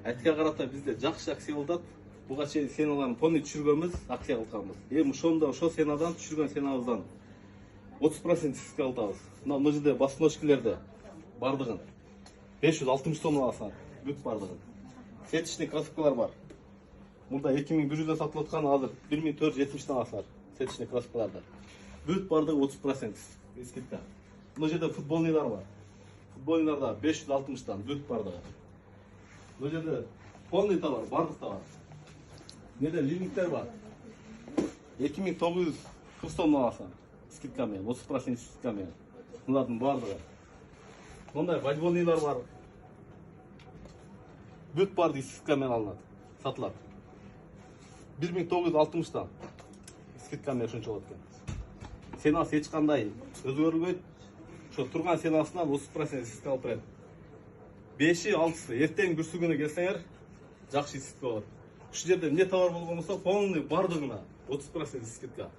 Айтка карата бизде жакшы акция болот. Буга чейин сеналарын полный түшүргөнбүз, акция кылганбыз. Эми ошо сенадан түшүргөн сенабыздан 30% скидка алабыз. Мына жерде басмочкилерде бардыгын 560 сом аласың. Бүт бардыгын. Сетичный кроссовкалар бар. Мурда 2100 сатылып аткан, азыр 1470 аласыңар. Сетичный кроссовкаларды. Бүт бардыгы 30% скидка. Мына жерде футболныйлар бар. Футболныйларда 560-дан бүт бардыгы. Мына жерде полный товар, бардык товар. Неде лимиттер бар. 2940 сом аласың. Скидка менен, 30% скидка менен. Мыналардын бардыгы. Мындай волейболныйлар бар. Бүт бардыгы скидка менен алынат, сатылат. 1960-дан скидка менен ошончо болот экен. Сенасы эч кандай өзгөрүлбөйт. Ошо турган сенасынан 30% скидка алып берет. 5-и 6-сы эртең бүрсү күнү келсеңер, жакшы скидка болот. Ушул жерде эмне товар болгон болсо, полный бардыгына 30% скидка.